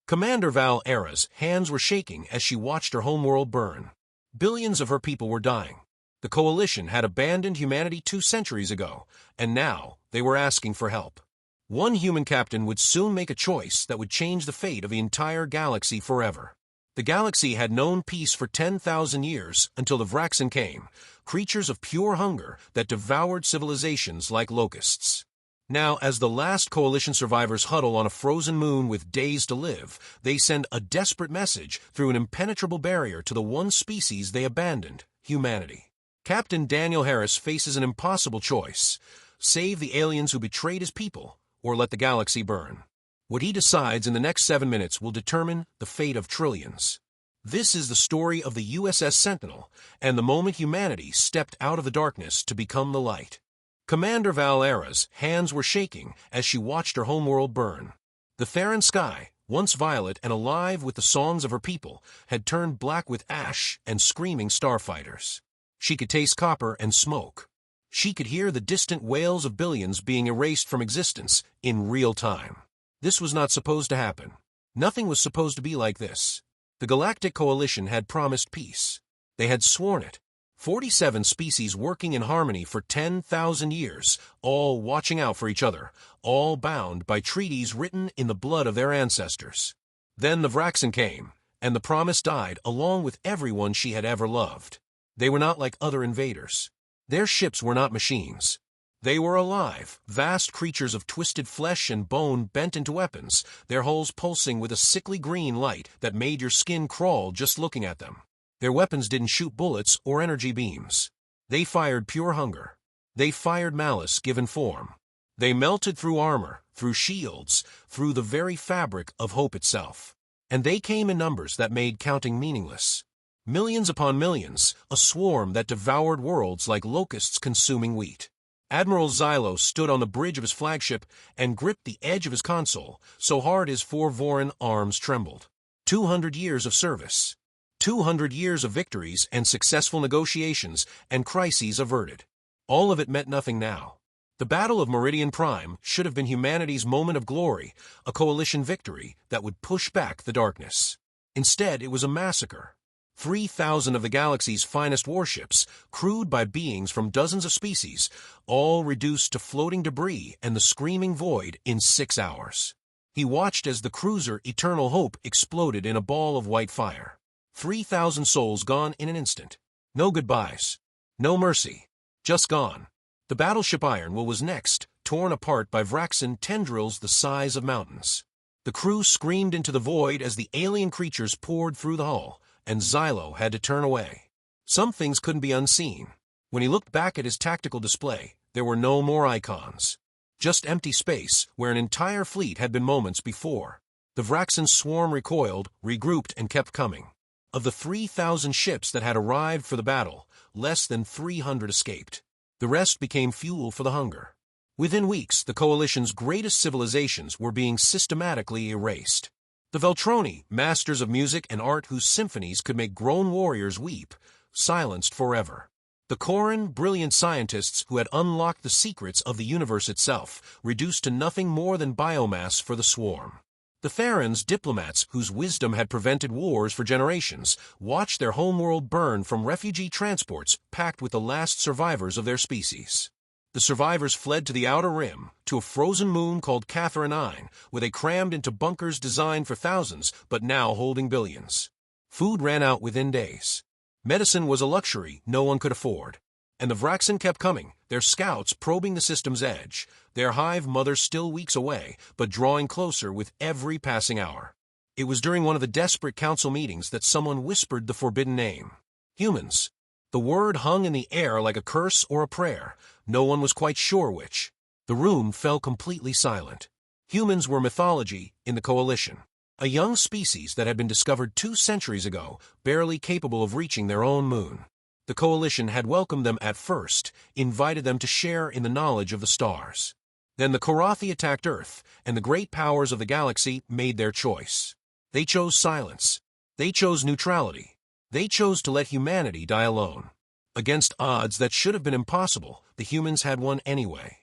Commander Val Era's hands were shaking as she watched her homeworld burn. Billions of her people were dying. The Coalition had abandoned humanity 2 centuries ago, and now they were asking for help. One human captain would soon make a choice that would change the fate of the entire galaxy forever. The galaxy had known peace for 10,000 years until the Vraxen came, creatures of pure hunger that devoured civilizations like locusts. Now, as the last Coalition survivors huddle on a frozen moon with days to live, they send a desperate message through an impenetrable barrier to the one species they abandoned, humanity. Captain Daniel Harris faces an impossible choice: save the aliens who betrayed his people, or let the galaxy burn. What he decides in the next 7 minutes will determine the fate of trillions. This is the story of the USS Sentinel, and the moment humanity stepped out of the darkness to become the light. Commander Val Era's hands were shaking as she watched her homeworld burn. The Theran sky, once violet and alive with the songs of her people, had turned black with ash and screaming starfighters. She could taste copper and smoke. She could hear the distant wails of billions being erased from existence in real time. This was not supposed to happen. Nothing was supposed to be like this. The Galactic Coalition had promised peace. They had sworn it. 47 species working in harmony for 10,000 years, all watching out for each other, all bound by treaties written in the blood of their ancestors. Then the Vraxen came, and the promise died along with everyone she had ever loved. They were not like other invaders. Their ships were not machines. They were alive, vast creatures of twisted flesh and bone bent into weapons, their hulls pulsing with a sickly green light that made your skin crawl just looking at them. Their weapons didn't shoot bullets or energy beams. They fired pure hunger. They fired malice given form. They melted through armor, through shields, through the very fabric of hope itself. And they came in numbers that made counting meaningless. Millions upon millions, a swarm that devoured worlds like locusts consuming wheat. Admiral Xylo stood on the bridge of his flagship and gripped the edge of his console, so hard his 4 Voran arms trembled. 200 years of service. 200 years of victories and successful negotiations and crises averted. All of it meant nothing now. The Battle of Meridian Prime should have been humanity's moment of glory, a Coalition victory that would push back the darkness. Instead, it was a massacre. 3,000 of the galaxy's finest warships, crewed by beings from dozens of species, all reduced to floating debris and the screaming void in 6 hours. He watched as the cruiser Eternal Hope exploded in a ball of white fire. 3,000 souls gone in an instant. No goodbyes. No mercy. Just gone. The battleship Ironwell was next, torn apart by Vraxen tendrils the size of mountains. The crew screamed into the void as the alien creatures poured through the hull, and Xylo had to turn away. Some things couldn't be unseen. When he looked back at his tactical display, there were no more icons. Just empty space where an entire fleet had been moments before. The Vraxen swarm recoiled, regrouped, and kept coming. Of the 3,000 ships that had arrived for the battle, less than 300 escaped. The rest became fuel for the hunger. Within weeks, the Coalition's greatest civilizations were being systematically erased. The Veltroni, masters of music and art whose symphonies could make grown warriors weep, silenced forever. The Corran, brilliant scientists who had unlocked the secrets of the universe itself, reduced to nothing more than biomass for the swarm. The Therans, diplomats whose wisdom had prevented wars for generations, watched their homeworld burn from refugee transports packed with the last survivors of their species. The survivors fled to the Outer Rim, to a frozen moon called Catherine 9, where they crammed into bunkers designed for thousands, but now holding billions. Food ran out within days. Medicine was a luxury no one could afford. And the Vraxen kept coming, their scouts probing the system's edge, their hive mother still weeks away, but drawing closer with every passing hour. It was during one of the desperate council meetings that someone whispered the forbidden name. Humans. The word hung in the air like a curse or a prayer. No one was quite sure which. The room fell completely silent. Humans were mythology in the Coalition. A young species that had been discovered 2 centuries ago, barely capable of reaching their own moon. The Coalition had welcomed them at first, invited them to share in the knowledge of the stars. Then the Korathi attacked Earth, and the great powers of the galaxy made their choice. They chose silence. They chose neutrality. They chose to let humanity die alone. Against odds that should have been impossible, the humans had won anyway.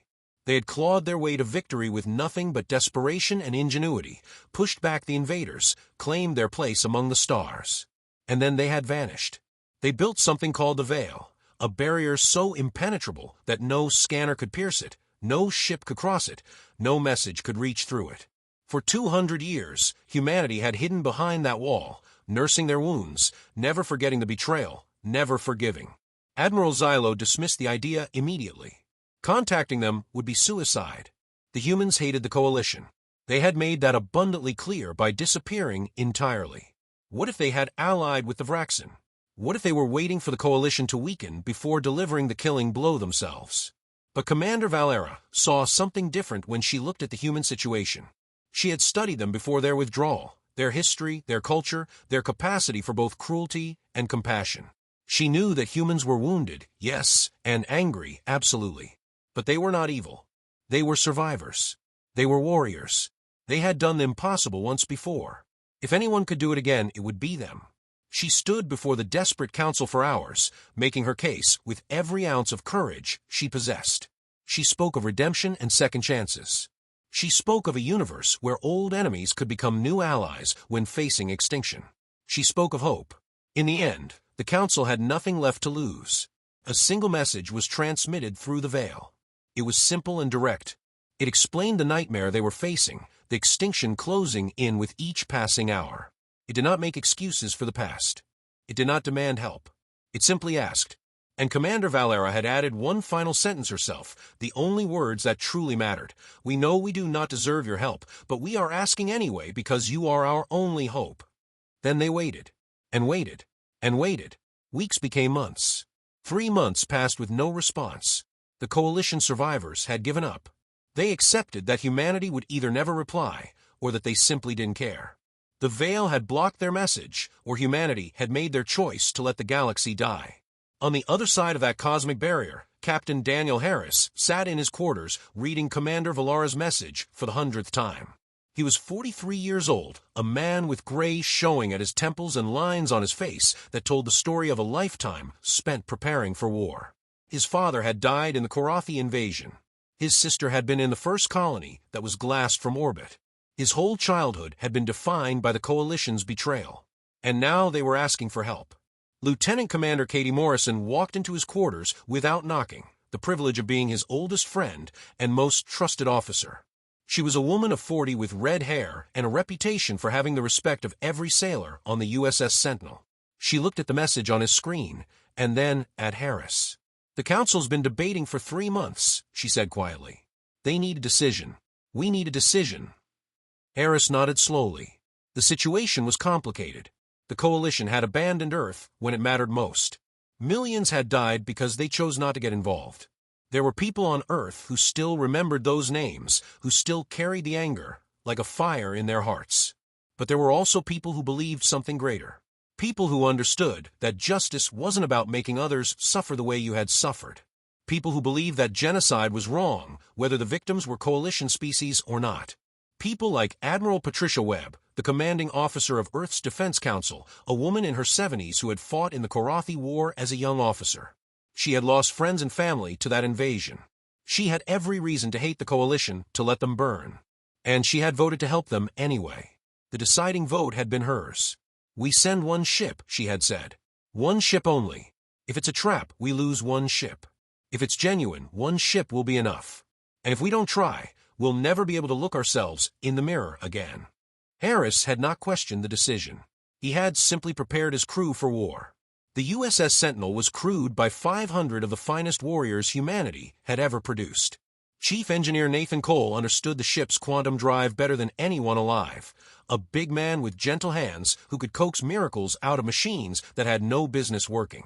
They had clawed their way to victory with nothing but desperation and ingenuity, pushed back the invaders, claimed their place among the stars. And then they had vanished. They built something called the Veil, a barrier so impenetrable that no scanner could pierce it, no ship could cross it, no message could reach through it. For 200 years, humanity had hidden behind that wall, nursing their wounds, never forgetting the betrayal, never forgiving. Admiral Xylo dismissed the idea immediately. Contacting them would be suicide. The humans hated the Coalition. They had made that abundantly clear by disappearing entirely. What if they had allied with the Vraxen? What if they were waiting for the Coalition to weaken before delivering the killing blow themselves? But Commander Valera saw something different when she looked at the human situation. She had studied them before their withdrawal, their history, their culture, their capacity for both cruelty and compassion. She knew that humans were wounded, yes, and angry, absolutely. But they were not evil. They were survivors. They were warriors. They had done the impossible once before. If anyone could do it again, it would be them. She stood before the desperate council for hours, making her case with every ounce of courage she possessed. She spoke of redemption and second chances. She spoke of a universe where old enemies could become new allies when facing extinction. She spoke of hope. In the end, the council had nothing left to lose. A single message was transmitted through the Veil. It was simple and direct. It explained the nightmare they were facing, the extinction closing in with each passing hour. It did not make excuses for the past. It did not demand help. It simply asked. And Commander Valera had added one final sentence herself, the only words that truly mattered. We know we do not deserve your help, but we are asking anyway because you are our only hope. Then they waited, and waited, and waited. Weeks became months. 3 months passed with no response. The Coalition survivors had given up. They accepted that humanity would either never reply, or that they simply didn't care. The Veil had blocked their message, or humanity had made their choice to let the galaxy die. On the other side of that cosmic barrier, Captain Daniel Harris sat in his quarters reading Commander Valera's message for the 100th time. He was 43 years old, a man with gray showing at his temples and lines on his face that told the story of a lifetime spent preparing for war. His father had died in the Korathi invasion. His sister had been in the first colony that was glassed from orbit. His whole childhood had been defined by the Coalition's betrayal. And now they were asking for help. Lieutenant Commander Katie Morrison walked into his quarters without knocking, the privilege of being his oldest friend and most trusted officer. She was a woman of 40 with red hair and a reputation for having the respect of every sailor on the USS Sentinel. She looked at the message on his screen, and then at Harris. The Council's been debating for 3 months, she said quietly. They need a decision. We need a decision. Harris nodded slowly. The situation was complicated. The Coalition had abandoned Earth when it mattered most. Millions had died because they chose not to get involved. There were people on Earth who still remembered those names, who still carried the anger, like a fire in their hearts. But there were also people who believed something greater. People who understood that justice wasn't about making others suffer the way you had suffered. People who believed that genocide was wrong, whether the victims were Coalition species or not. People like Admiral Patricia Webb, the commanding officer of Earth's Defense Council, a woman in her 70s who had fought in the Korathi War as a young officer. She had lost friends and family to that invasion. She had every reason to hate the Coalition, to let them burn. And she had voted to help them anyway. The deciding vote had been hers. We send one ship, she had said. One ship only. If it's a trap, we lose one ship. If it's genuine, one ship will be enough. And if we don't try, we'll never be able to look ourselves in the mirror again. Harris had not questioned the decision. He had simply prepared his crew for war. The USS Sentinel was crewed by 500 of the finest warriors humanity had ever produced. Chief Engineer Nathan Cole understood the ship's quantum drive better than anyone alive. A big man with gentle hands who could coax miracles out of machines that had no business working.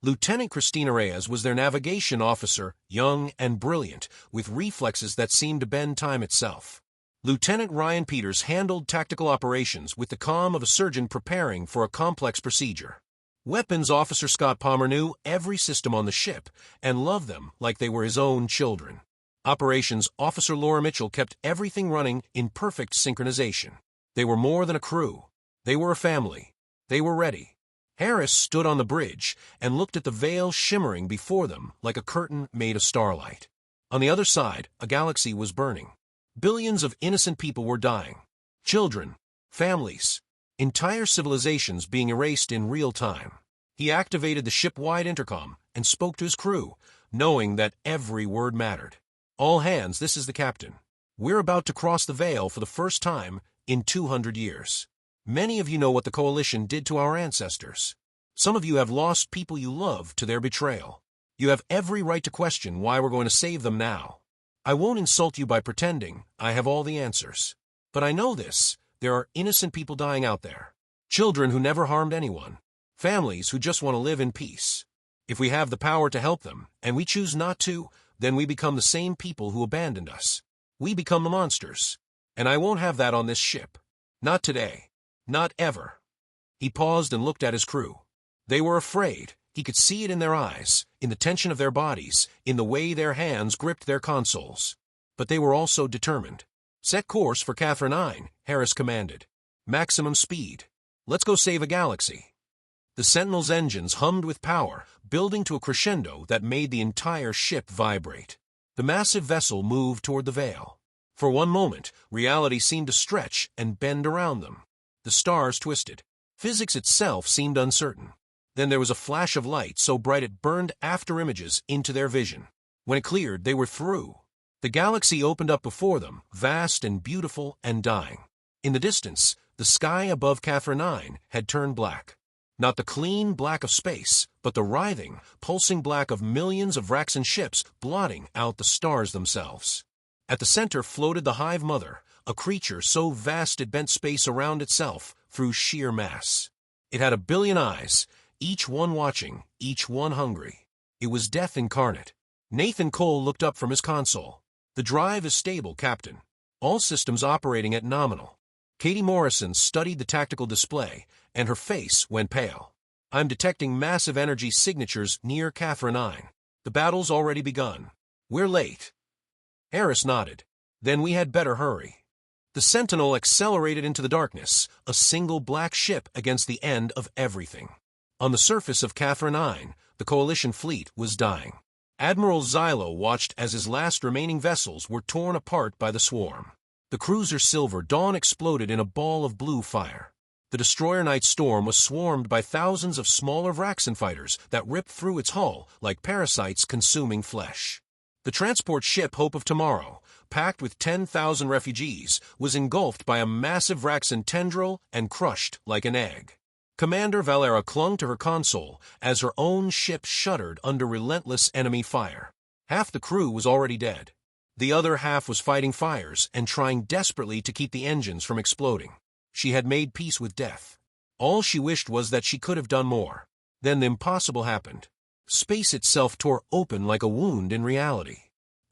Lieutenant Christina Reyes was their navigation officer, young and brilliant, with reflexes that seemed to bend time itself. Lieutenant Ryan Peters handled tactical operations with the calm of a surgeon preparing for a complex procedure. Weapons Officer Scott Palmer knew every system on the ship and loved them like they were his own children. Operations Officer Laura Mitchell kept everything running in perfect synchronization. They were more than a crew. They were a family. They were ready. Harris stood on the bridge and looked at the veil shimmering before them like a curtain made of starlight. On the other side, a galaxy was burning. Billions of innocent people were dying. Children, families, entire civilizations being erased in real time. He activated the ship-wide intercom and spoke to his crew, knowing that every word mattered. All hands, this is the captain. We're about to cross the veil for the first time in 200 years. Many of you know what the Coalition did to our ancestors. Some of you have lost people you love to their betrayal. You have every right to question why we're going to save them now. I won't insult you by pretending I have all the answers. But I know this. There are innocent people dying out there. Children who never harmed anyone. Families who just want to live in peace. If we have the power to help them, and we choose not to, then we become the same people who abandoned us. We become the monsters. And I won't have that on this ship. Not today. Not ever. He paused and looked at his crew. They were afraid. He could see it in their eyes, in the tension of their bodies, in the way their hands gripped their consoles. But they were also determined. Set course for Catherine 9, Harris commanded. Maximum speed. Let's go save a galaxy. The Sentinel's engines hummed with power, building to a crescendo that made the entire ship vibrate. The massive vessel moved toward the veil. For one moment, reality seemed to stretch and bend around them. The stars twisted. Physics itself seemed uncertain. Then there was a flash of light so bright it burned after-images into their vision. When it cleared, they were through. The galaxy opened up before them, vast and beautiful and dying. In the distance, the sky above Catherine 9 had turned black. Not the clean black of space, but the writhing, pulsing black of millions of Vraxan ships blotting out the stars themselves. At the center floated the Hive Mother, a creature so vast it bent space around itself through sheer mass. It had 1 billion eyes, each one watching, each one hungry. It was death incarnate. Nathan Cole looked up from his console. The drive is stable, Captain. All systems operating at nominal. Katie Morrison studied the tactical display, and her face went pale. I'm detecting massive energy signatures near Catherine 9. The battle's already begun. We're late. Harris nodded. Then we had better hurry. The Sentinel accelerated into the darkness, a single black ship against the end of everything. On the surface of Catherine 9, the Coalition fleet was dying. Admiral Xylo watched as his last remaining vessels were torn apart by the swarm. The cruiser Silver Dawn exploded in a ball of blue fire. The destroyer Night Storm was swarmed by thousands of smaller Vraxan fighters that ripped through its hull like parasites consuming flesh. The transport ship Hope of Tomorrow, packed with 10,000 refugees, was engulfed by a massive Vraxan tendril and crushed like an egg. Commander Valera clung to her console as her own ship shuddered under relentless enemy fire. Half the crew was already dead. The other half was fighting fires and trying desperately to keep the engines from exploding. She had made peace with death. All she wished was that she could have done more. Then the impossible happened. Space itself tore open like a wound in reality.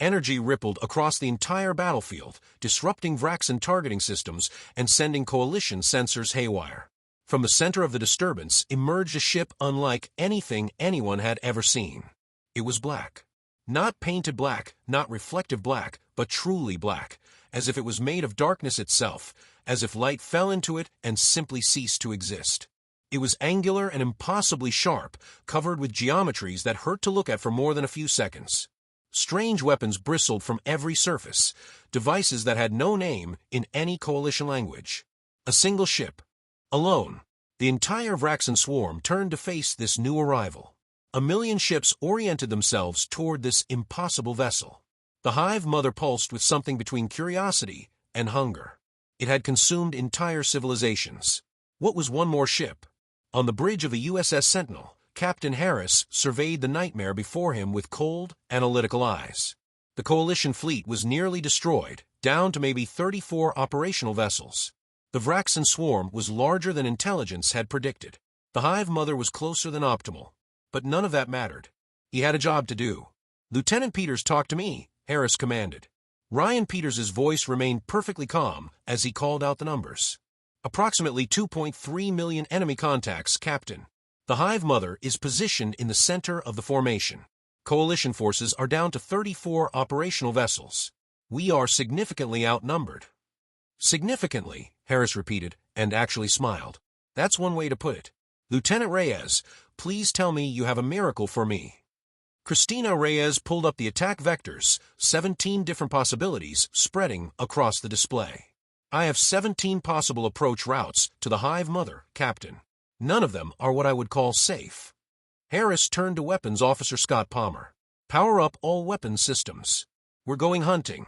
Energy rippled across the entire battlefield, disrupting Vraxan targeting systems and sending Coalition sensors haywire. From the center of the disturbance emerged a ship unlike anything anyone had ever seen. It was black. Not painted black, not reflective black, but truly black, as if it was made of darkness itself, as if light fell into it and simply ceased to exist. It was angular and impossibly sharp, covered with geometries that hurt to look at for more than a few seconds. Strange weapons bristled from every surface, devices that had no name in any Coalition language. A single ship. Alone, the entire Vraxan swarm turned to face this new arrival. 1 million ships oriented themselves toward this impossible vessel. The Hive Mother pulsed with something between curiosity and hunger. It had consumed entire civilizations. What was one more ship? On the bridge of the USS Sentinel, Captain Harris surveyed the nightmare before him with cold, analytical eyes. The Coalition fleet was nearly destroyed, down to maybe 34 operational vessels. The Vraxan swarm was larger than intelligence had predicted. The Hive Mother was closer than optimal. But none of that mattered. He had a job to do. Lieutenant Peters talked to me, Harris commanded. Ryan Peters' voice remained perfectly calm as he called out the numbers. Approximately 2.3 million enemy contacts, Captain. The Hive Mother is positioned in the center of the formation. Coalition forces are down to 34 operational vessels. We are significantly outnumbered. Significantly, Harris repeated, and actually smiled. That's one way to put it. Lieutenant Reyes, please tell me you have a miracle for me. Christina Reyes pulled up the attack vectors, 17 different possibilities spreading across the display. I have 17 possible approach routes to the Hive Mother, Captain. None of them are what I would call safe. Harris turned to Weapons Officer Scott Palmer. Power up all weapons systems. We're going hunting.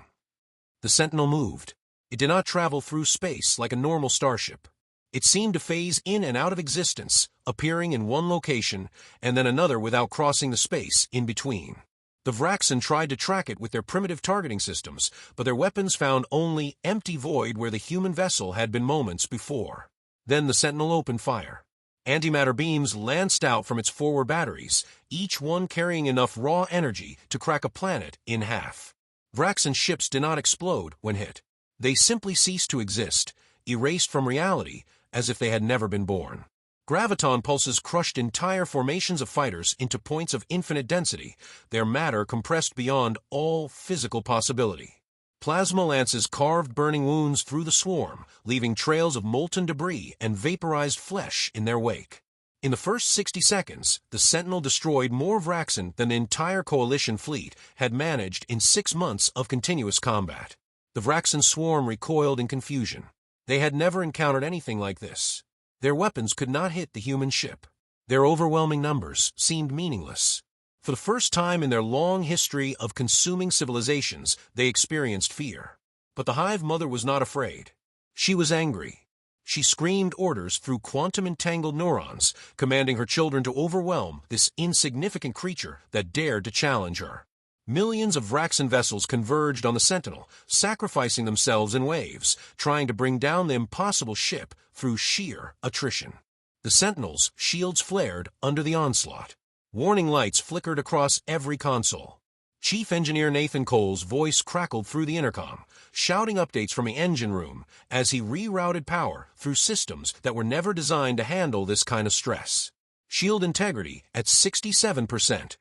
The Sentinel moved. It did not travel through space like a normal starship. It seemed to phase in and out of existence, appearing in one location and then another without crossing the space in between. The Vraxen tried to track it with their primitive targeting systems, but their weapons found only empty void where the human vessel had been moments before. Then the Sentinel opened fire. Antimatter beams lanced out from its forward batteries, each one carrying enough raw energy to crack a planet in half. Vraxen ships did not explode when hit. They simply ceased to exist, erased from reality, as if they had never been born. Graviton pulses crushed entire formations of fighters into points of infinite density, their matter compressed beyond all physical possibility. Plasma lances carved burning wounds through the swarm, leaving trails of molten debris and vaporized flesh in their wake. In the first 60 seconds, the Sentinel destroyed more Vraxen than the entire Coalition fleet had managed in 6 months of continuous combat. The Vraxen swarm recoiled in confusion. They had never encountered anything like this. Their weapons could not hit the human ship. Their overwhelming numbers seemed meaningless. For the first time in their long history of consuming civilizations, they experienced fear. But the Hive Mother was not afraid. She was angry. She screamed orders through quantum-entangled neurons, commanding her children to overwhelm this insignificant creature that dared to challenge her. Millions of Vraxen vessels converged on the Sentinel, sacrificing themselves in waves, trying to bring down the impossible ship through sheer attrition. The Sentinel's shields flared under the onslaught. Warning lights flickered across every console. Chief Engineer Nathan Cole's voice crackled through the intercom, shouting updates from the engine room as he rerouted power through systems that were never designed to handle this kind of stress. Shield integrity at 67%.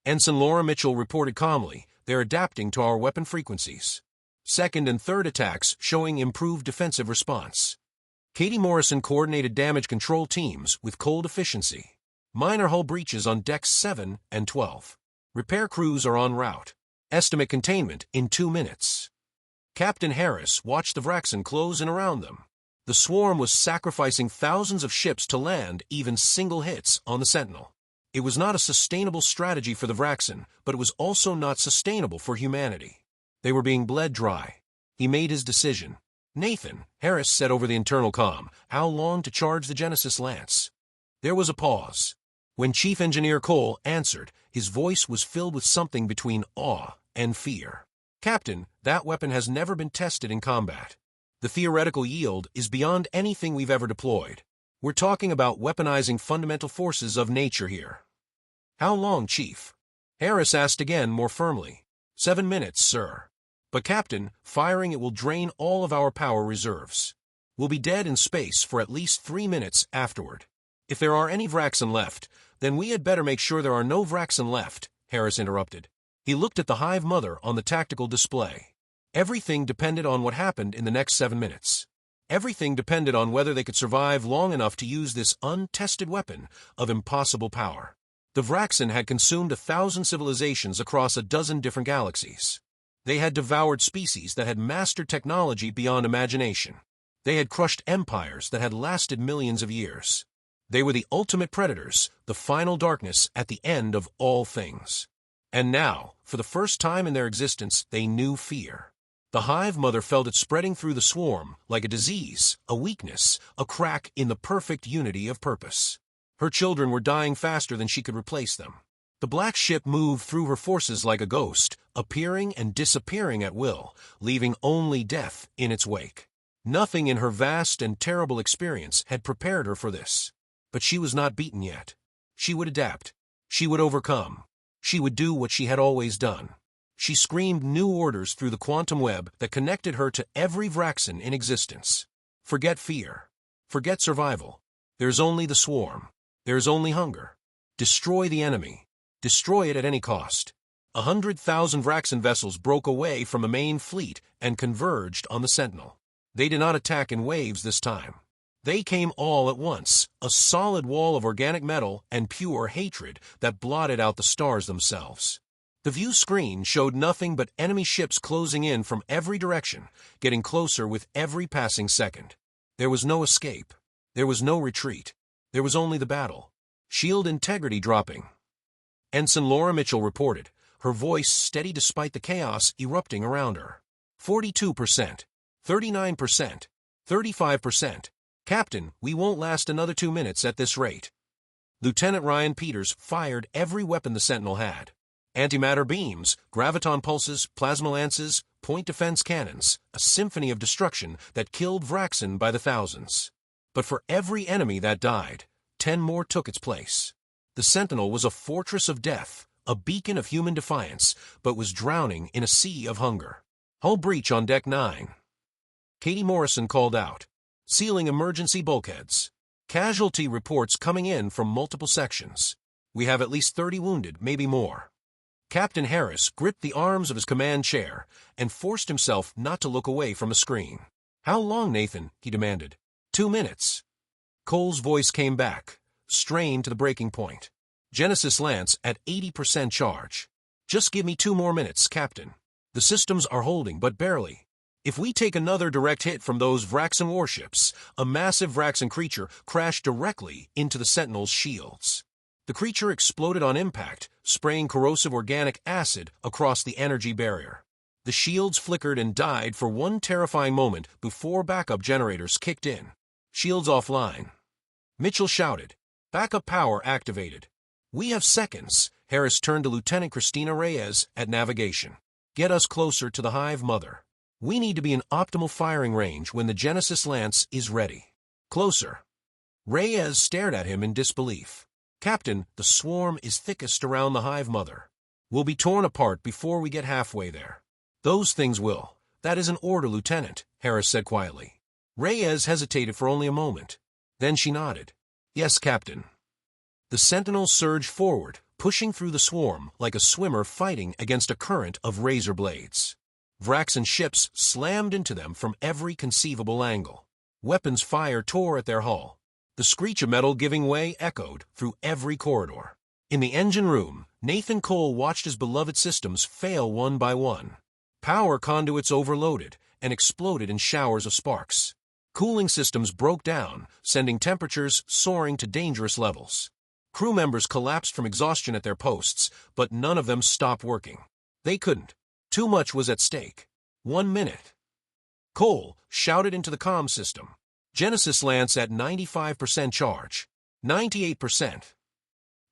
Ensign Laura Mitchell reported calmly, "They're adapting to our weapon frequencies." Second and third attacks showing improved defensive response. Katie Morrison coordinated damage control teams with cold efficiency. Minor hull breaches on decks 7 and 12. Repair crews are en route. Estimate containment in 2 minutes. Captain Harris watched the Vraxen close in around them. The swarm was sacrificing thousands of ships to land even single hits on the Sentinel. It was not a sustainable strategy for the Vraxen, but it was also not sustainable for humanity. They were being bled dry. He made his decision. "Nathan," Harris said over the internal comm, "how long to charge the Genesis Lance?" There was a pause. When Chief Engineer Cole answered, his voice was filled with something between awe and fear. "Captain, that weapon has never been tested in combat. The theoretical yield is beyond anything we've ever deployed. We're talking about weaponizing fundamental forces of nature here." "How long, Chief?" Harris asked again more firmly. 7 minutes, sir. But Captain, firing it will drain all of our power reserves. We'll be dead in space for at least 3 minutes afterward. If there are any Vraxen left, then we had better make sure there are no Vraxen left," Harris interrupted. He looked at the Hive Mother on the tactical display. Everything depended on what happened in the next 7 minutes. Everything depended on whether they could survive long enough to use this untested weapon of impossible power. The Vraxen had consumed 1,000 civilizations across a dozen different galaxies. They had devoured species that had mastered technology beyond imagination. They had crushed empires that had lasted millions of years. They were the ultimate predators, the final darkness at the end of all things. And now, for the first time in their existence, they knew fear. The Hive Mother felt it spreading through the swarm like a disease, a weakness, a crack in the perfect unity of purpose. Her children were dying faster than she could replace them. The black ship moved through her forces like a ghost, appearing and disappearing at will, leaving only death in its wake. Nothing in her vast and terrible experience had prepared her for this. But she was not beaten yet. She would adapt. She would overcome. She would do what she had always done. She screamed new orders through the quantum web that connected her to every Vraxen in existence. Forget fear. Forget survival. There's only the swarm. There's only hunger. Destroy the enemy. Destroy it at any cost. 100,000 Vraxen vessels broke away from the main fleet and converged on the Sentinel. They did not attack in waves this time. They came all at once, a solid wall of organic metal and pure hatred that blotted out the stars themselves. The view screen showed nothing but enemy ships closing in from every direction, getting closer with every passing second. There was no escape. There was no retreat. There was only the battle. Shield integrity dropping. Ensign Laura Mitchell reported, her voice steady despite the chaos erupting around her. 42%, 39%, 35%. Captain, we won't last another 2 minutes at this rate. Lieutenant Ryan Peters fired every weapon the Sentinel had. Antimatter beams, graviton pulses, plasma lances, point defense cannons, a symphony of destruction that killed Vraxen by the thousands. But for every enemy that died, 10 more took its place. The Sentinel was a fortress of death, a beacon of human defiance, but was drowning in a sea of hunger. Hull breach on Deck 9. Katie Morrison called out, sealing emergency bulkheads. Casualty reports coming in from multiple sections. We have at least 30 wounded, maybe more. Captain Harris gripped the arms of his command chair and forced himself not to look away from the screen. How long, Nathan? He demanded. 2 minutes. Cole's voice came back, strained to the breaking point. Genesis Lance at 80% charge. Just give me 2 more minutes, Captain. The systems are holding, but barely. If we take another direct hit from those Vraxen warships, a massive Vraxen creature crashed directly into the Sentinel's shields. The creature exploded on impact, spraying corrosive organic acid across the energy barrier. The shields flickered and died for one terrifying moment before backup generators kicked in. Shields offline. Mitchell shouted. Backup power activated. We have seconds. Harris turned to Lieutenant Christina Reyes at navigation. Get us closer to the Hive Mother. We need to be in optimal firing range when the Genesis Lance is ready. Closer. Reyes stared at him in disbelief. Captain, the swarm is thickest around the Hive Mother. We'll be torn apart before we get halfway there. Those things will. That is an order, Lieutenant, Harris said quietly. Reyes hesitated for only a moment. Then she nodded. Yes, Captain. The Sentinel surged forward, pushing through the swarm like a swimmer fighting against a current of razor blades. Vraxen ships slammed into them from every conceivable angle. Weapons fire tore at their hull. The screech of metal giving way echoed through every corridor. In the engine room, Nathan Cole watched his beloved systems fail one by one. Power conduits overloaded and exploded in showers of sparks. Cooling systems broke down, sending temperatures soaring to dangerous levels. Crew members collapsed from exhaustion at their posts, but none of them stopped working. They couldn't. Too much was at stake. 1 minute. Cole shouted into the comm system. Genesis Lance at 95% charge. 98%.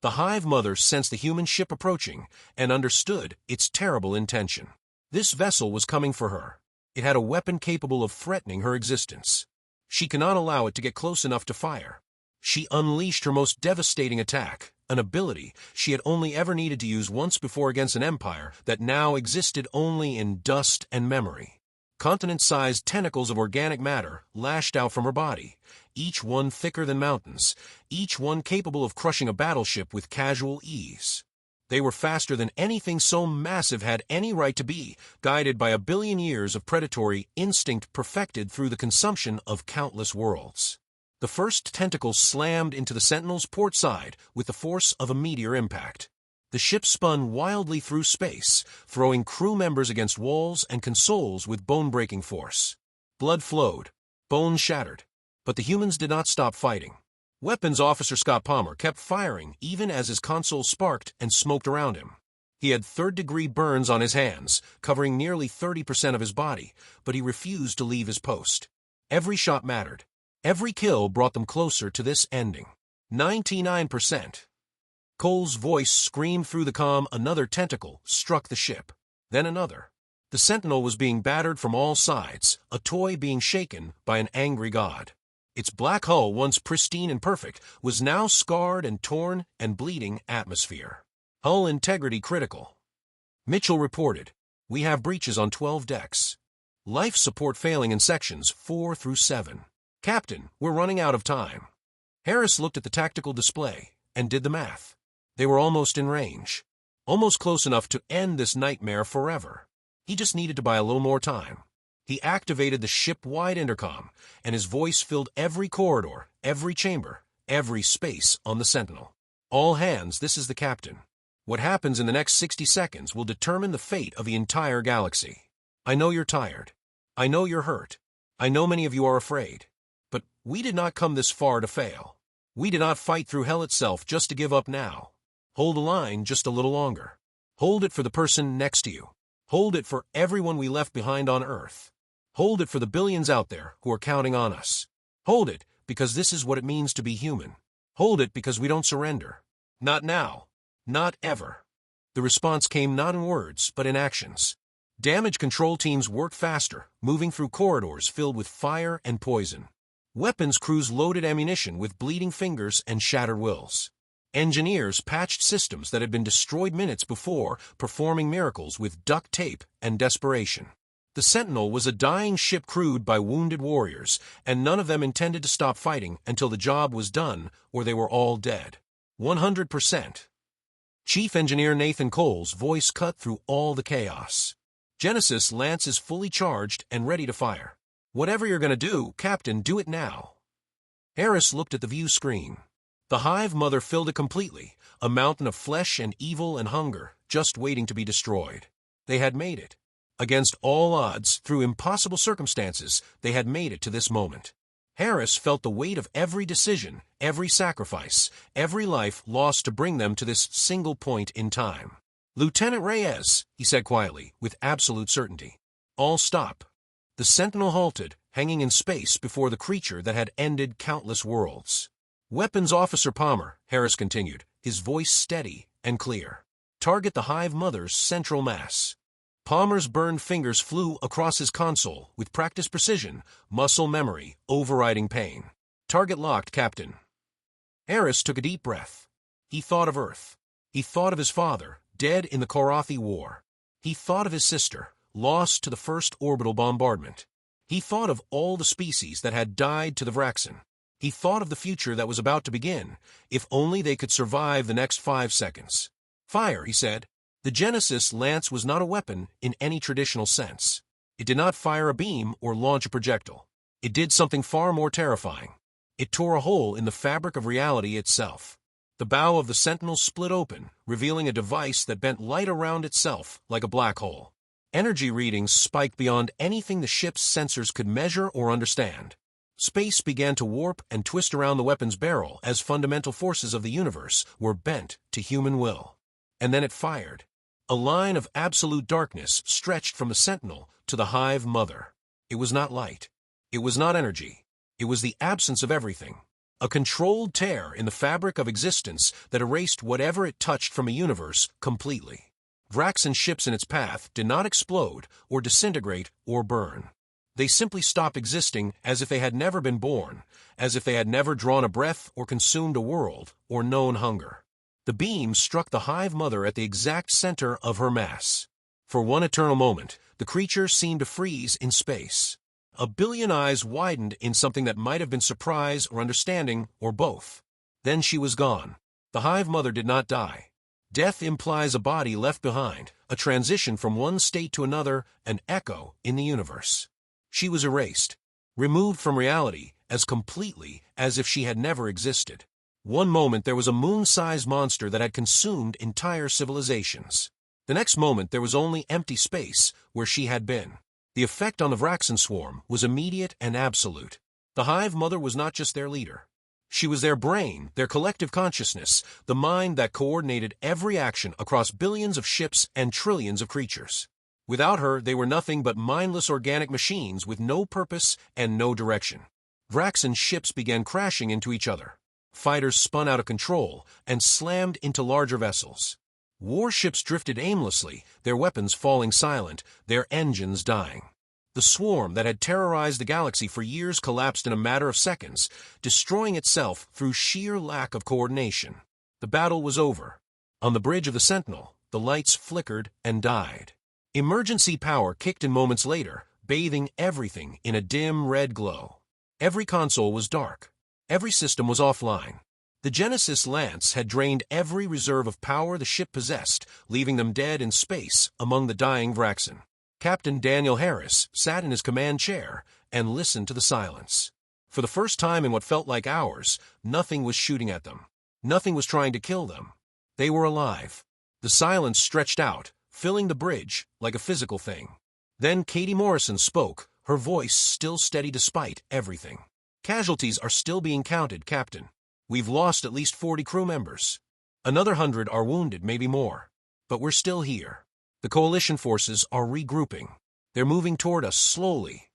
The Hive Mother sensed the human ship approaching and understood its terrible intention. This vessel was coming for her. It had a weapon capable of threatening her existence. She cannot allow it to get close enough to fire. She unleashed her most devastating attack, an ability she had only ever needed to use once before against an empire that now existed only in dust and memory. Continent-sized tentacles of organic matter lashed out from her body, each one thicker than mountains, each one capable of crushing a battleship with casual ease. They were faster than anything so massive had any right to be, guided by 1 billion years of predatory instinct perfected through the consumption of countless worlds. The first tentacle slammed into the Sentinel's port side with the force of a meteor impact. The ship spun wildly through space, throwing crew members against walls and consoles with bone-breaking force. Blood flowed, bones shattered, but the humans did not stop fighting. Weapons Officer Scott Palmer kept firing even as his console sparked and smoked around him. He had third-degree burns on his hands, covering nearly 30% of his body, but he refused to leave his post. Every shot mattered. Every kill brought them closer to this ending. 99%. Cole's voice screamed through the comm. Another tentacle struck the ship. Then another. The Sentinel was being battered from all sides, a toy being shaken by an angry god. Its black hull, once pristine and perfect, was now scarred and torn and bleeding atmosphere. Hull integrity critical. Mitchell reported, we have breaches on 12 decks. Life support failing in sections 4 through 7. Captain, we're running out of time. Harris looked at the tactical display and did the math. They were almost in range. Almost close enough to end this nightmare forever. He just needed to buy a little more time. He activated the ship-wide intercom, and his voice filled every corridor, every chamber, every space on the Sentinel. All hands, this is the captain. What happens in the next 60 seconds will determine the fate of the entire galaxy. I know you're tired. I know you're hurt. I know many of you are afraid. But we did not come this far to fail. We did not fight through hell itself just to give up now. Hold the line just a little longer. Hold it for the person next to you. Hold it for everyone we left behind on Earth. Hold it for the billions out there who are counting on us. Hold it because this is what it means to be human. Hold it because we don't surrender. Not now. Not ever. The response came not in words, but in actions. Damage control teams worked faster, moving through corridors filled with fire and poison. Weapons crews loaded ammunition with bleeding fingers and shattered wills. Engineers patched systems that had been destroyed minutes before, performing miracles with duct tape and desperation. The Sentinel was a dying ship crewed by wounded warriors, and none of them intended to stop fighting until the job was done or they were all dead. 100%. Chief Engineer Nathan Cole's voice cut through all the chaos. Genesis Lance is fully charged and ready to fire. Whatever you're going to do, Captain, do it now. Harris looked at the view screen. The Hive Mother filled it completely, a mountain of flesh and evil and hunger, just waiting to be destroyed. They had made it. Against all odds, through impossible circumstances, they had made it to this moment. Harris felt the weight of every decision, every sacrifice, every life lost to bring them to this single point in time. Lieutenant Reyes, he said quietly, with absolute certainty. All stop. The Sentinel halted, hanging in space before the creature that had ended countless worlds. Weapons Officer Palmer, Harris continued, his voice steady and clear. Target the Hive Mother's central mass. Palmer's burned fingers flew across his console with practiced precision, muscle memory, overriding pain. Target locked, Captain. Harris took a deep breath. He thought of Earth. He thought of his father, dead in the Korathi War. He thought of his sister, lost to the first orbital bombardment. He thought of all the species that had died to the Vraxen. He thought of the future that was about to begin, if only they could survive the next 5 seconds. Fire, he said. The Genesis Lance was not a weapon in any traditional sense. It did not fire a beam or launch a projectile. It did something far more terrifying. It tore a hole in the fabric of reality itself. The bow of the Sentinel split open, revealing a device that bent light around itself like a black hole. Energy readings spiked beyond anything the ship's sensors could measure or understand. Space began to warp and twist around the weapon's barrel as fundamental forces of the universe were bent to human will. And then it fired. A line of absolute darkness stretched from the Sentinel to the Hive Mother. It was not light. It was not energy. It was the absence of everything. A controlled tear in the fabric of existence that erased whatever it touched from a universe completely. Vraxen ships in its path did not explode or disintegrate or burn. They simply stopped existing as if they had never been born, as if they had never drawn a breath or consumed a world or known hunger. The beam struck the Hive Mother at the exact center of her mass. For one eternal moment, the creature seemed to freeze in space. A billion eyes widened in something that might have been surprise or understanding or both. Then she was gone. The Hive Mother did not die. Death implies a body left behind, a transition from one state to another, an echo in the universe. She was erased, removed from reality as completely as if she had never existed. One moment there was a moon-sized monster that had consumed entire civilizations. The next moment there was only empty space where she had been. The effect on the Vraxen swarm was immediate and absolute. The Hive Mother was not just their leader. She was their brain, their collective consciousness, the mind that coordinated every action across billions of ships and trillions of creatures. Without her, they were nothing but mindless organic machines with no purpose and no direction. Vraxen ships began crashing into each other. Fighters spun out of control and slammed into larger vessels. Warships drifted aimlessly, their weapons falling silent, their engines dying. The swarm that had terrorized the galaxy for years collapsed in a matter of seconds, destroying itself through sheer lack of coordination. The battle was over. On the bridge of the Sentinel, the lights flickered and died. Emergency power kicked in moments later, bathing everything in a dim red glow. Every console was dark. Every system was offline. The Genesis Lance had drained every reserve of power the ship possessed, leaving them dead in space among the dying Vraxen. Captain Daniel Harris sat in his command chair and listened to the silence. For the first time in what felt like hours, nothing was shooting at them. Nothing was trying to kill them. They were alive. The silence stretched out, filling the bridge like a physical thing. Then Katie Morrison spoke, her voice still steady despite everything. Casualties are still being counted, Captain. We've lost at least 40 crew members. Another 100 are wounded, maybe more. But we're still here. The coalition forces are regrouping. They're moving toward us slowly.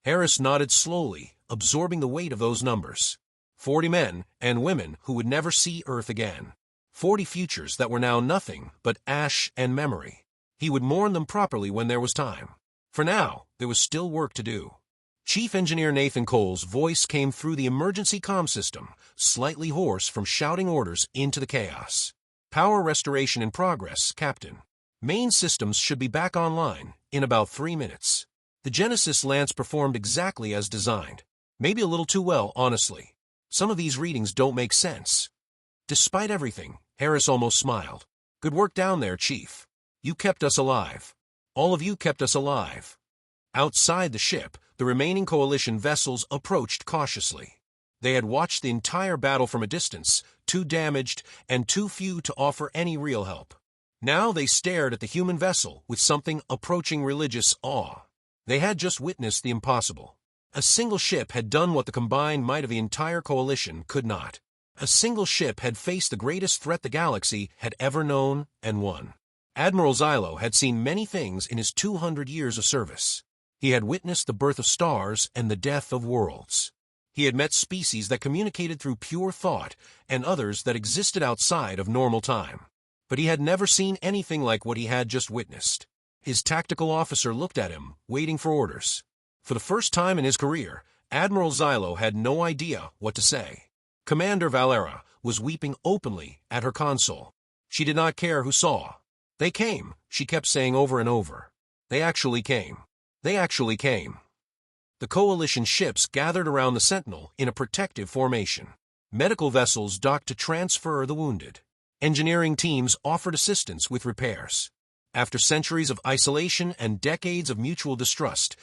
Harris nodded slowly, absorbing the weight of those numbers. 40 men and women who would never see Earth again. 40 futures that were now nothing but ash and memory. He would mourn them properly when there was time. For now, there was still work to do. Chief Engineer Nathan Cole's voice came through the emergency comm system, slightly hoarse from shouting orders into the chaos. Power restoration in progress, Captain. Main systems should be back online in about 3 minutes. The Genesis Lance performed exactly as designed. Maybe a little too well, honestly. Some of these readings don't make sense. Despite everything, Harris almost smiled. Good work down there, Chief. You kept us alive. All of you kept us alive. Outside the ship, the remaining coalition vessels approached cautiously. They had watched the entire battle from a distance, too damaged and too few to offer any real help. Now they stared at the human vessel with something approaching religious awe. They had just witnessed the impossible. A single ship had done what the combined might of the entire coalition could not. A single ship had faced the greatest threat the galaxy had ever known and won. Admiral Xylo had seen many things in his 200 years of service. He had witnessed the birth of stars and the death of worlds. He had met species that communicated through pure thought and others that existed outside of normal time. But he had never seen anything like what he had just witnessed. His tactical officer looked at him, waiting for orders. For the first time in his career, Admiral Xylo had no idea what to say. Commander Valera was weeping openly at her console. She did not care who saw. They came, she kept saying over and over. They actually came. They actually came. The coalition ships gathered around the Sentinel in a protective formation. Medical vessels docked to transfer the wounded. Engineering teams offered assistance with repairs. After centuries of isolation and decades of mutual distrust,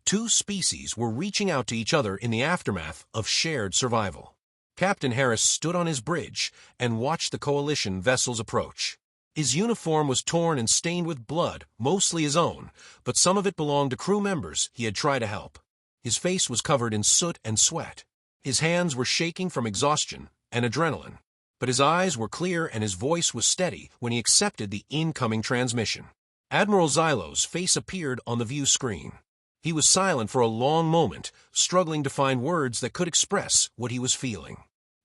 two species were reaching out to each other in the aftermath of shared survival. Captain Harris stood on his bridge and watched the coalition vessels approach. His uniform was torn and stained with blood, mostly his own, but some of it belonged to crew members he had tried to help. His face was covered in soot and sweat. His hands were shaking from exhaustion and adrenaline. But his eyes were clear and his voice was steady when he accepted the incoming transmission. Admiral Xylo's face appeared on the view screen. He was silent for a long moment, struggling to find words that could express what he was feeling.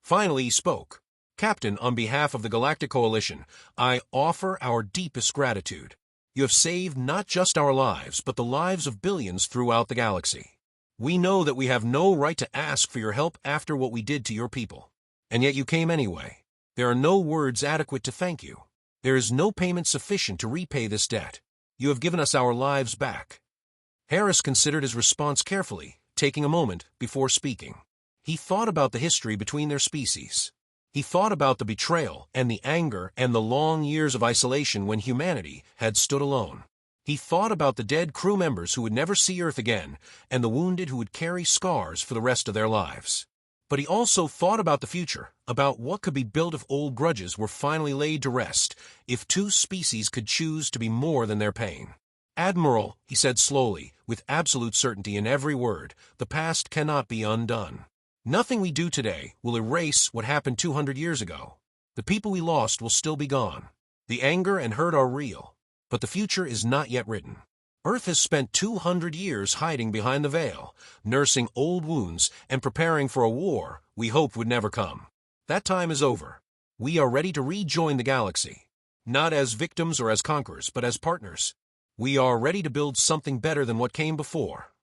Finally he spoke. Captain, on behalf of the Galactic Coalition, I offer our deepest gratitude. You have saved not just our lives, but the lives of billions throughout the galaxy. We know that we have no right to ask for your help after what we did to your people. And yet you came anyway. There are no words adequate to thank you. There is no payment sufficient to repay this debt. You have given us our lives back. Harris considered his response carefully, taking a moment before speaking. He thought about the history between their species. He thought about the betrayal and the anger and the long years of isolation when humanity had stood alone. He thought about the dead crew members who would never see Earth again and the wounded who would carry scars for the rest of their lives. But he also thought about the future, about what could be built if old grudges were finally laid to rest, if two species could choose to be more than their pain. Admiral, he said slowly, with absolute certainty in every word, the past cannot be undone. Nothing we do today will erase what happened 200 years ago. The people we lost will still be gone. The anger and hurt are real, but the future is not yet written. Earth has spent 200 years hiding behind the veil, nursing old wounds and preparing for a war we hoped would never come. That time is over. We are ready to rejoin the galaxy, not as victims or as conquerors, but as partners. We are ready to build something better than what came before.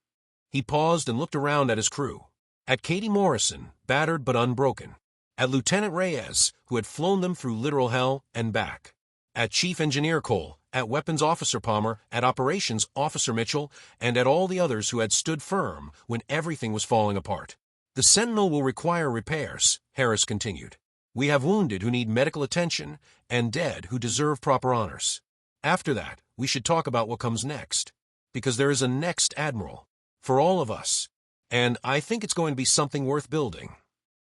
He paused and looked around at his crew. At Katie Morrison, battered but unbroken. At Lieutenant Reyes, who had flown them through literal hell and back. At Chief Engineer Cole, at Weapons Officer Palmer, at Operations Officer Mitchell, and at all the others who had stood firm when everything was falling apart. The Sentinel will require repairs, Harris continued. We have wounded who need medical attention and dead who deserve proper honors. After that, we should talk about what comes next. because there is a next admiral. For all of us. And I think it's going to be something worth building.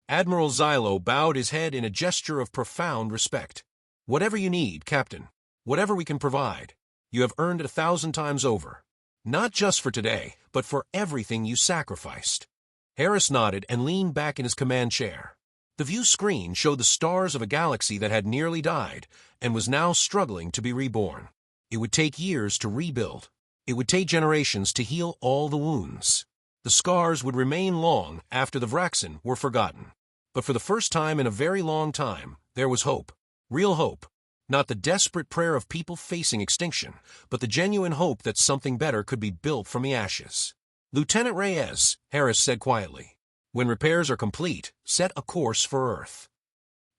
Admiral Xylo bowed his head in a gesture of profound respect. Whatever you need, Captain. Whatever we can provide. You have earned it 1,000 times over. Not just for today, but for everything you sacrificed. Harris nodded and leaned back in his command chair. The view screen showed the stars of a galaxy that had nearly died and was now struggling to be reborn. It would take years to rebuild. It would take generations to heal all the wounds. The scars would remain long after the Vraxen were forgotten. But for the first time in a very long time, there was hope. Real hope. Not the desperate prayer of people facing extinction, but the genuine hope that something better could be built from the ashes. Lieutenant Reyes, Harris said quietly, when repairs are complete, set a course for Earth.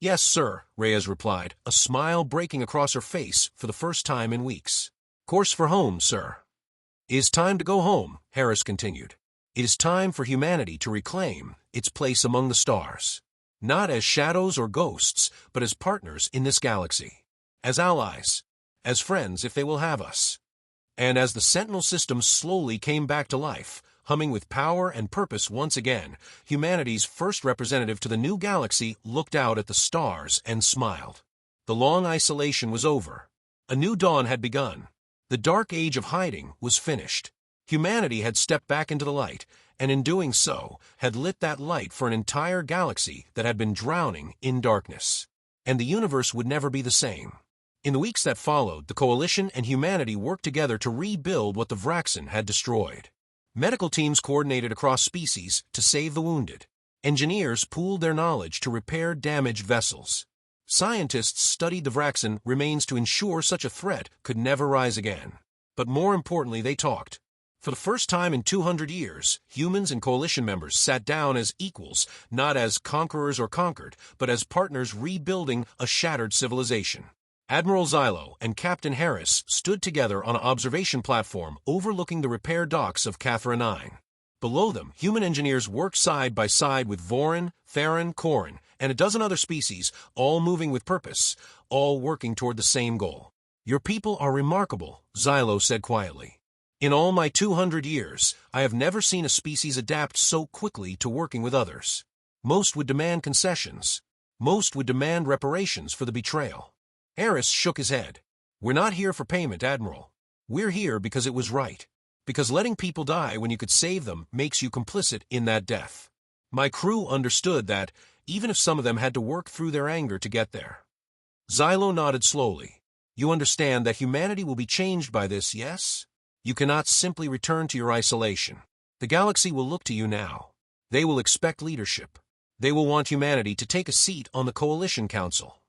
Yes, sir, Reyes replied, a smile breaking across her face for the first time in weeks. Course for home, sir. It is time to go home, Harris continued. It is time for humanity to reclaim its place among the stars. Not as shadows or ghosts, but as partners in this galaxy. As allies, as friends if they will have us. And as the Sentinel system slowly came back to life, humming with power and purpose once again, humanity's first representative to the new galaxy looked out at the stars and smiled. The long isolation was over. A new dawn had begun. The dark age of hiding was finished. Humanity had stepped back into the light, and in doing so, had lit that light for an entire galaxy that had been drowning in darkness. And the universe would never be the same. In the weeks that followed, the Coalition and humanity worked together to rebuild what the Vraxen had destroyed. Medical teams coordinated across species to save the wounded. Engineers pooled their knowledge to repair damaged vessels. Scientists studied the Vraxen remains to ensure such a threat could never rise again. But more importantly, they talked. For the first time in 200 years, humans and Coalition members sat down as equals, not as conquerors or conquered, but as partners rebuilding a shattered civilization. Admiral Xylo and Captain Harris stood together on an observation platform overlooking the repair docks of Cathra 9. Below them, human engineers worked side by side with Vorin, Theron, Corin, and a dozen other species, all moving with purpose, all working toward the same goal. Your people are remarkable, Xylo said quietly. In all my 200 years, I have never seen a species adapt so quickly to working with others. Most would demand concessions. Most would demand reparations for the betrayal. Harris shook his head. We're not here for payment, Admiral. We're here because it was right. Because letting people die when you could save them makes you complicit in that death. My crew understood that, even if some of them had to work through their anger to get there. Xylo nodded slowly. You understand that humanity will be changed by this, yes? You cannot simply return to your isolation. The galaxy will look to you now. They will expect leadership. They will want humanity to take a seat on the Coalition Council.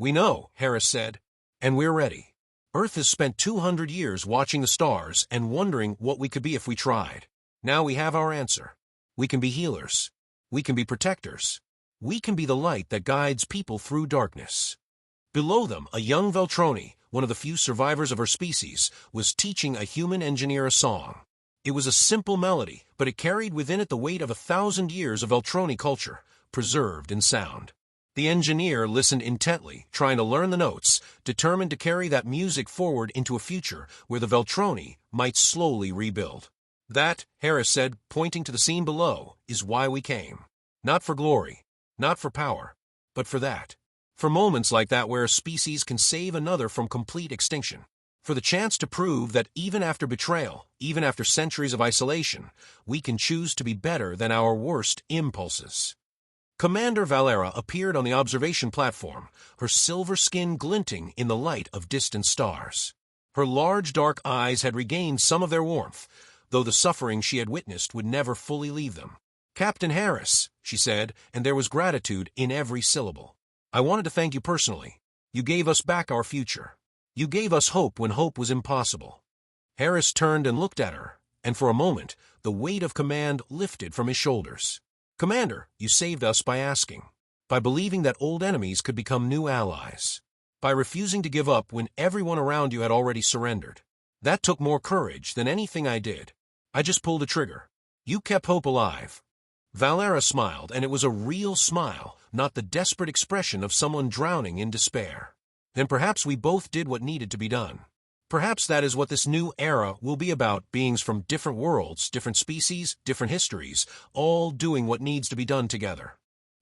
We know, Harris said, and we're ready. Earth has spent 200 years watching the stars and wondering what we could be if we tried. Now we have our answer. We can be healers. We can be protectors. We can be the light that guides people through darkness. Below them, a young Veltroni, one of the few survivors of her species, was teaching a human engineer a song. It was a simple melody, but it carried within it the weight of 1,000 years of Veltroni culture, preserved in sound. The engineer listened intently, trying to learn the notes, determined to carry that music forward into a future where the Veltroni might slowly rebuild. That, Harris said, pointing to the scene below, is why we came. Not for glory, not for power, but for that. For moments like that where a species can save another from complete extinction. For the chance to prove that even after betrayal, even after centuries of isolation, we can choose to be better than our worst impulses. Commander Valera appeared on the observation platform, her silver skin glinting in the light of distant stars. Her large dark eyes had regained some of their warmth, though the suffering she had witnessed would never fully leave them. Captain Harris, she said, and there was gratitude in every syllable. I wanted to thank you personally. You gave us back our future. You gave us hope when hope was impossible. Harris turned and looked at her, and for a moment, the weight of command lifted from his shoulders. Commander, you saved us by asking, by believing that old enemies could become new allies, by refusing to give up when everyone around you had already surrendered. That took more courage than anything I did. I just pulled a trigger. You kept hope alive. Valera smiled, and it was a real smile, not the desperate expression of someone drowning in despair. Then perhaps we both did what needed to be done. Perhaps that is what this new era will be about, beings from different worlds, different species, different histories, all doing what needs to be done together.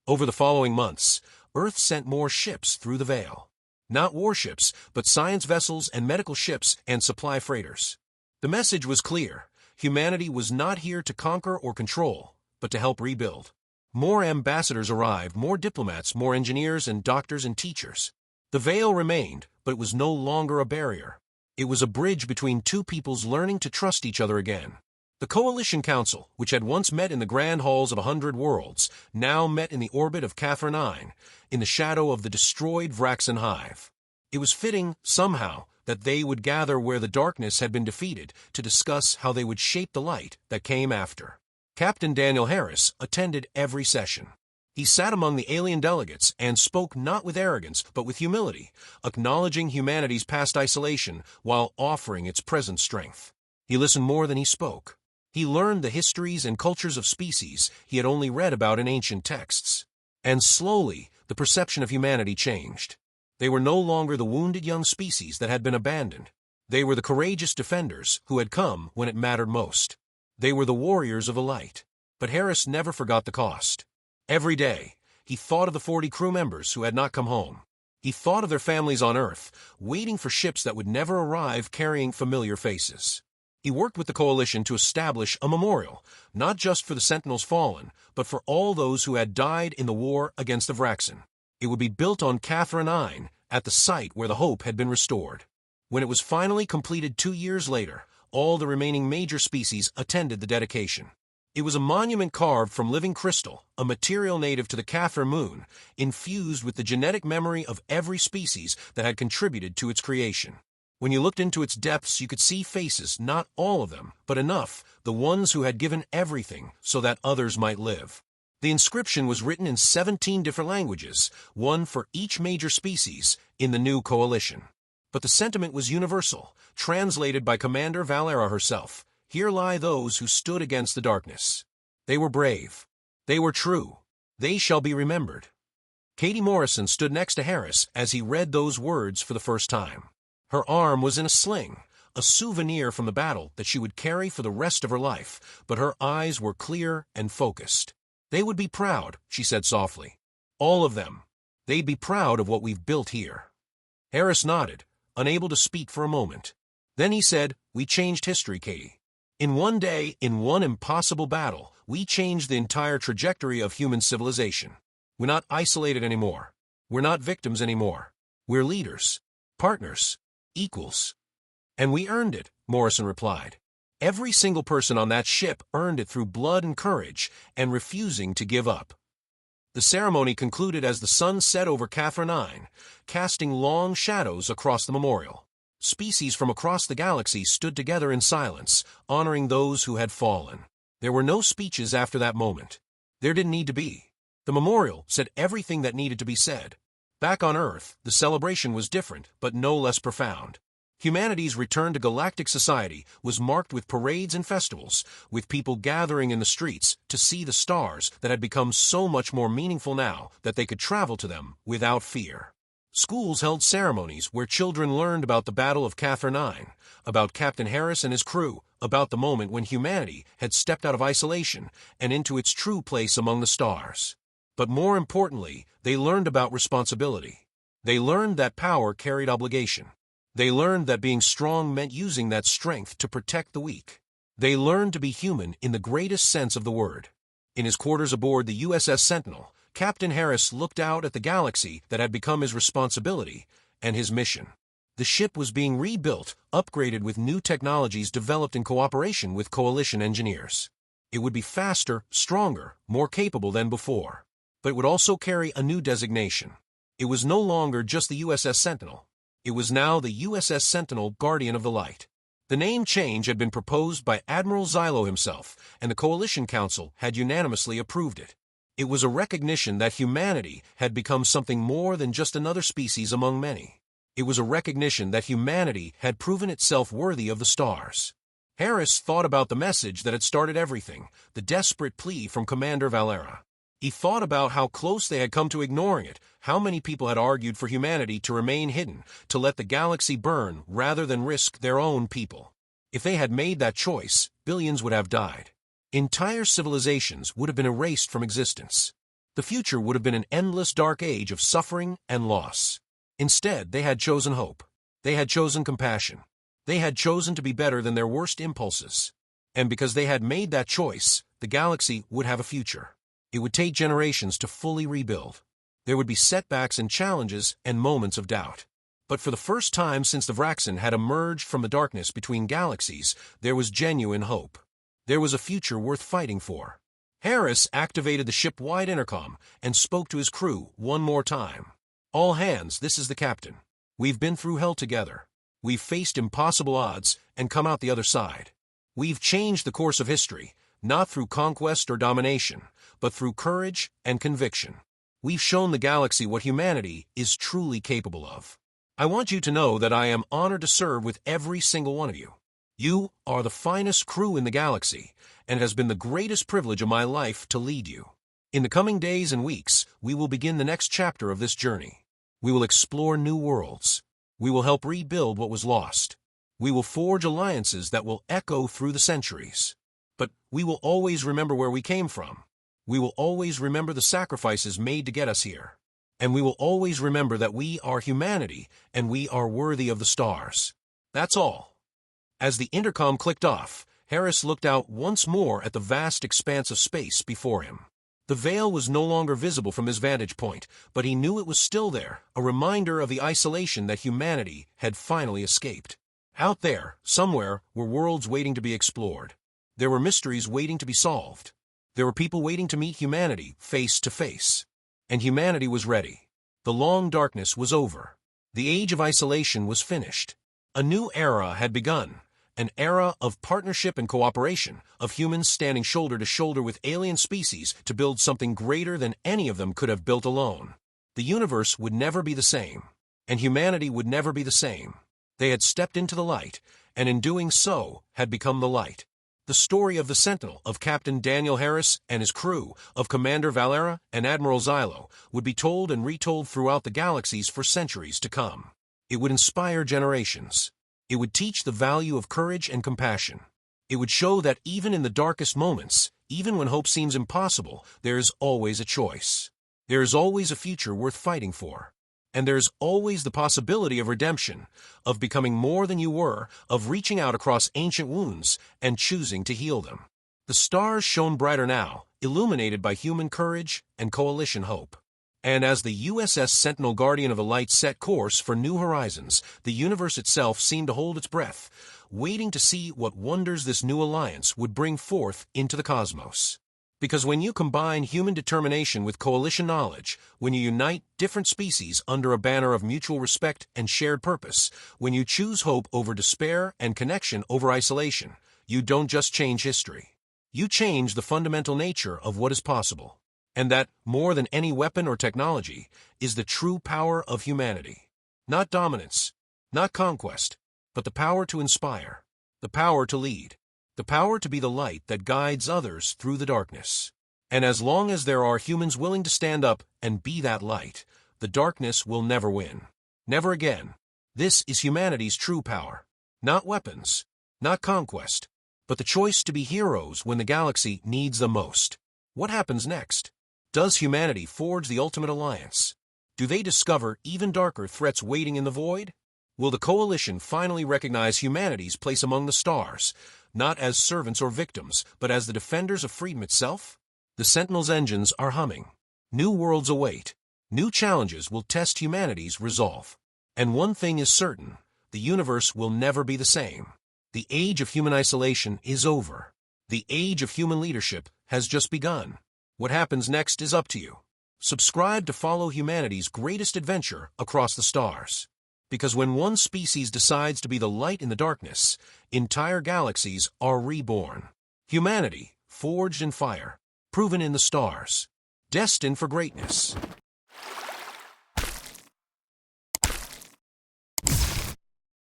Over the following months, Earth sent more ships through the veil. Not warships, but science vessels and medical ships and supply freighters. The message was clear. Humanity was not here to conquer or control, but to help rebuild. More ambassadors arrived, more diplomats, more engineers and doctors and teachers. The veil remained, but it was no longer a barrier. It was a bridge between two peoples learning to trust each other again. The Coalition Council, which had once met in the grand halls of 100 worlds, now met in the orbit of Cathra 9, in the shadow of the destroyed Vraxan hive. It was fitting, somehow, that they would gather where the darkness had been defeated to discuss how they would shape the light that came after. Captain Daniel Harris attended every session. He sat among the alien delegates and spoke not with arrogance but with humility, acknowledging humanity's past isolation while offering its present strength. He listened more than he spoke. He learned the histories and cultures of species he had only read about in ancient texts. And slowly, the perception of humanity changed. They were no longer the wounded young species that had been abandoned. They were the courageous defenders who had come when it mattered most. They were the warriors of the light. But Harris never forgot the cost. Every day, he thought of the 40 crew members who had not come home. He thought of their families on Earth, waiting for ships that would never arrive carrying familiar faces. He worked with the Coalition to establish a memorial, not just for the Sentinels fallen, but for all those who had died in the war against the Vraxan. It would be built on Cathra 9, at the site where the hope had been restored. When it was finally completed 2 years later, all the remaining major species attended the dedication. It was a monument carved from living crystal, a material native to the Cathra moon, infused with the genetic memory of every species that had contributed to its creation. When you looked into its depths, you could see faces, not all of them, but enough, the ones who had given everything so that others might live. The inscription was written in 17 different languages, one for each major species, in the new coalition. But the sentiment was universal, translated by Commander Valera herself. Here lie those who stood against the darkness. They were brave. They were true. They shall be remembered. Katie Morrison stood next to Harris as he read those words for the first time. Her arm was in a sling, a souvenir from the battle that she would carry for the rest of her life, but her eyes were clear and focused. They would be proud, she said softly. All of them. They'd be proud of what we've built here. Harris nodded, unable to speak for a moment. Then he said, "We changed history, Katie. In one day, in one impossible battle, we changed the entire trajectory of human civilization. We're not isolated anymore. We're not victims anymore. We're leaders, partners, equals." "And we earned it," Morrison replied. "Every single person on that ship earned it through blood and courage and refusing to give up." The ceremony concluded as the sun set over Cathra 9, casting long shadows across the memorial. Species from across the galaxy stood together in silence, honoring those who had fallen. There were no speeches after that moment. There didn't need to be. The memorial said everything that needed to be said. Back on Earth, the celebration was different, but no less profound. Humanity's return to galactic society was marked with parades and festivals, with people gathering in the streets to see the stars that had become so much more meaningful now that they could travel to them without fear. Schools held ceremonies where children learned about the Battle of Cathra 9, about Captain Harris and his crew, about the moment when humanity had stepped out of isolation and into its true place among the stars. But more importantly, they learned about responsibility. They learned that power carried obligation. They learned that being strong meant using that strength to protect the weak. They learned to be human in the greatest sense of the word. In his quarters aboard the USS Sentinel, Captain Harris looked out at the galaxy that had become his responsibility and his mission. The ship was being rebuilt, upgraded with new technologies developed in cooperation with Coalition engineers. It would be faster, stronger, more capable than before. But it would also carry a new designation. It was no longer just the USS Sentinel. It was now the USS Sentinel Guardian of the Light. The name change had been proposed by Admiral Xylo himself, and the Coalition Council had unanimously approved it. It was a recognition that humanity had become something more than just another species among many. It was a recognition that humanity had proven itself worthy of the stars. Harris thought about the message that had started everything, the desperate plea from Commander Valera. He thought about how close they had come to ignoring it, how many people had argued for humanity to remain hidden, to let the galaxy burn rather than risk their own people. If they had made that choice, billions would have died. Entire civilizations would have been erased from existence. The future would have been an endless dark age of suffering and loss. Instead, they had chosen hope. They had chosen compassion. They had chosen to be better than their worst impulses. And because they had made that choice, the galaxy would have a future. It would take generations to fully rebuild. There would be setbacks and challenges and moments of doubt. But for the first time since the Vraxen had emerged from the darkness between galaxies, there was genuine hope. There was a future worth fighting for. Harris activated the ship-wide intercom and spoke to his crew one more time. "All hands, this is the captain. We've been through hell together. We've faced impossible odds and come out the other side. We've changed the course of history, not through conquest or domination, but through courage and conviction. We've shown the galaxy what humanity is truly capable of. I want you to know that I am honored to serve with every single one of you. You are the finest crew in the galaxy, and it has been the greatest privilege of my life to lead you. In the coming days and weeks, we will begin the next chapter of this journey. We will explore new worlds. We will help rebuild what was lost. We will forge alliances that will echo through the centuries. But we will always remember where we came from. We will always remember the sacrifices made to get us here. And we will always remember that we are humanity and we are worthy of the stars. That's all." As the intercom clicked off, Harris looked out once more at the vast expanse of space before him. The veil was no longer visible from his vantage point, but he knew it was still there, a reminder of the isolation that humanity had finally escaped. Out there, somewhere, were worlds waiting to be explored. There were mysteries waiting to be solved. There were people waiting to meet humanity face to face. And humanity was ready. The long darkness was over. The age of isolation was finished. A new era had begun. An era of partnership and cooperation, of humans standing shoulder to shoulder with alien species to build something greater than any of them could have built alone. The universe would never be the same. And humanity would never be the same. They had stepped into the light, and in doing so, had become the light. The story of the Sentinel, of Captain Daniel Harris and his crew, of Commander Valera and Admiral Xylo, would be told and retold throughout the galaxies for centuries to come. It would inspire generations. It would teach the value of courage and compassion. It would show that even in the darkest moments, even when hope seems impossible, there is always a choice. There is always a future worth fighting for. And there's always the possibility of redemption, of becoming more than you were, of reaching out across ancient wounds and choosing to heal them. The stars shone brighter now, illuminated by human courage and coalition hope. And as the USS Sentinel Guardian of the Light set course for new horizons, the universe itself seemed to hold its breath, waiting to see what wonders this new alliance would bring forth into the cosmos. Because when you combine human determination with coalition knowledge, when you unite different species under a banner of mutual respect and shared purpose, when you choose hope over despair and connection over isolation, you don't just change history. You change the fundamental nature of what is possible. And that, more than any weapon or technology, is the true power of humanity. Not dominance, not conquest, but the power to inspire, the power to lead. The power to be the light that guides others through the darkness. And as long as there are humans willing to stand up and be that light, the darkness will never win. Never again. This is humanity's true power. Not weapons, not conquest, but the choice to be heroes when the galaxy needs them most. What happens next? Does humanity forge the ultimate alliance? Do they discover even darker threats waiting in the void? Will the coalition finally recognize humanity's place among the stars, not as servants or victims, but as the defenders of freedom itself? The Sentinel's engines are humming. New worlds await. New challenges will test humanity's resolve. And one thing is certain, the universe will never be the same. The age of human isolation is over. The age of human leadership has just begun. What happens next is up to you. Subscribe to follow humanity's greatest adventure across the stars. Because when one species decides to be the light in the darkness, entire galaxies are reborn. Humanity, forged in fire, proven in the stars, destined for greatness.